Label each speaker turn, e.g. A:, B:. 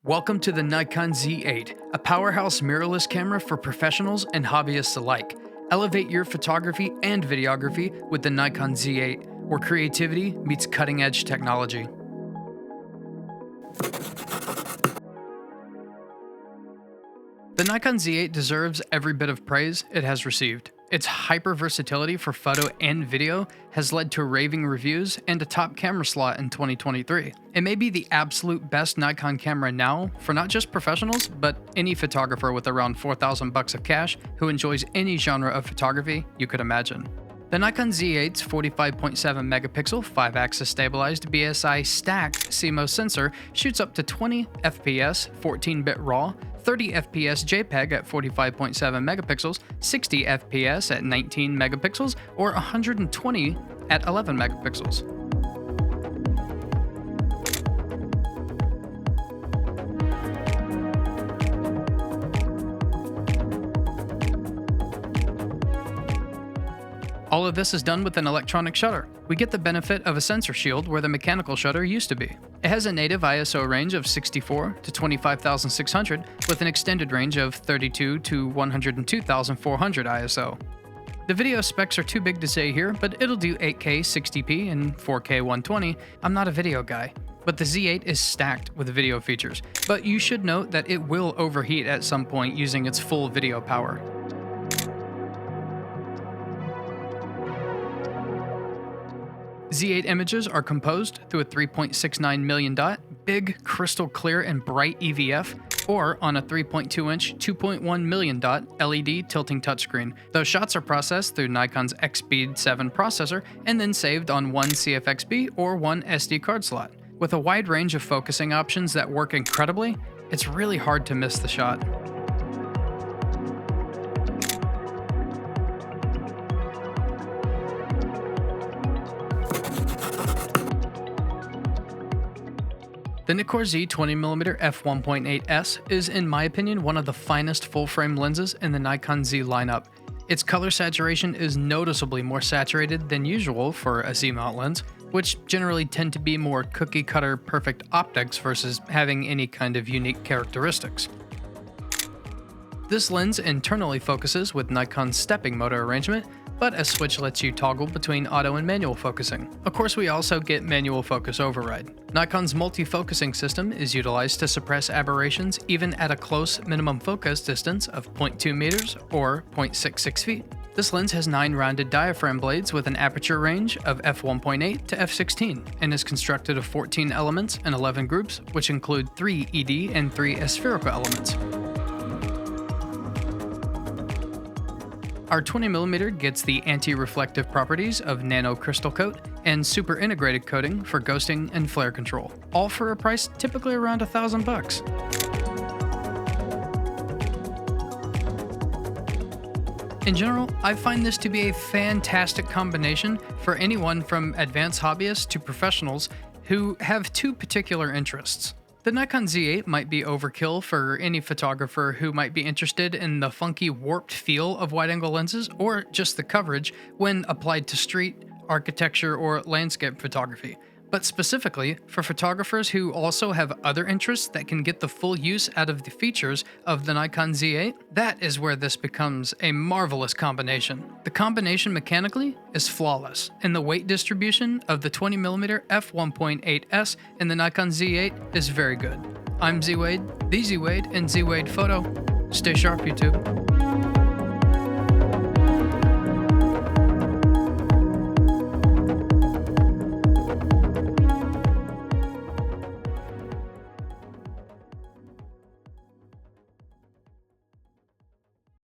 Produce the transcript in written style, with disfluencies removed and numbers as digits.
A: Welcome to the Nikon Z8, a powerhouse mirrorless camera for professionals and hobbyists alike. Elevate your photography and videography with the Nikon Z8, where creativity meets cutting-edge technology. The Nikon Z8 deserves every bit of praise it has received. Its hyper-versatility for photo and video has led to raving reviews and a top camera slot in 2023. It may be the absolute best Nikon camera now for not just professionals, but any photographer with around $4,000 of cash who enjoys any genre of photography you could imagine. The Nikon Z8's 45.7 megapixel 5-axis stabilized BSI stacked CMOS sensor shoots up to 20 FPS 14-bit RAW, 30 FPS JPEG at 45.7 megapixels, 60 FPS at 19 megapixels, or 120 at 11 megapixels. All of this is done with an electronic shutter. We get the benefit of a sensor shield where the mechanical shutter used to be. It has a native ISO range of 64 to 25,600 with an extended range of 32 to 102,400 ISO. The video specs are too big to say here, but it'll do 8K 60p and 4K 120. I'm not a video guy, but the Z8 is stacked with video features. But you should note that it will overheat at some point using its full video power. Z8 images are composed through a 3.69 million dot, big, crystal clear, and bright EVF, or on a 3.2-inch, 2.1 million dot LED tilting touchscreen. Those shots are processed through Nikon's X-Speed 7 processor and then saved on one CFXB or one SD card slot. With a wide range of focusing options that work incredibly, it's really hard to miss the shot. The Nikkor Z 20mm f1.8s is, in my opinion, one of the finest full-frame lenses in the Nikon Z lineup. Its color saturation is noticeably more saturated than usual for a Z-mount lens, which generally tend to be more cookie-cutter perfect optics versus having any kind of unique characteristics. This lens internally focuses with Nikon's stepping motor arrangement, but a switch lets you toggle between auto and manual focusing. Of course, we also get manual focus override. Nikon's multi-focusing system is utilized to suppress aberrations even at a close minimum focus distance of 0.2 meters or 0.66 feet. This lens has 9 rounded diaphragm blades with an aperture range of f1.8 to f16 and is constructed of 14 elements and 11 groups, which include 3 ED and 3 aspherical elements. Our 20mm gets the anti-reflective properties of nano crystal coat and super integrated coating for ghosting and flare control, all for a price typically around $1,000. In general, I find this to be a fantastic combination for anyone from advanced hobbyists to professionals who have two particular interests. The Nikon Z8 might be overkill for any photographer who might be interested in the funky, warped feel of wide-angle lenses or just the coverage when applied to street, architecture, or landscape photography. But specifically for photographers who also have other interests that can get the full use out of the features of the Nikon Z8, that is where this becomes a marvelous combination. The combination mechanically is flawless, and the weight distribution of the 20mm f1.8s and the Nikon Z8 is very good. I'm Z Wade, the Z Wade, and Z Wade Photo. Stay sharp, YouTube.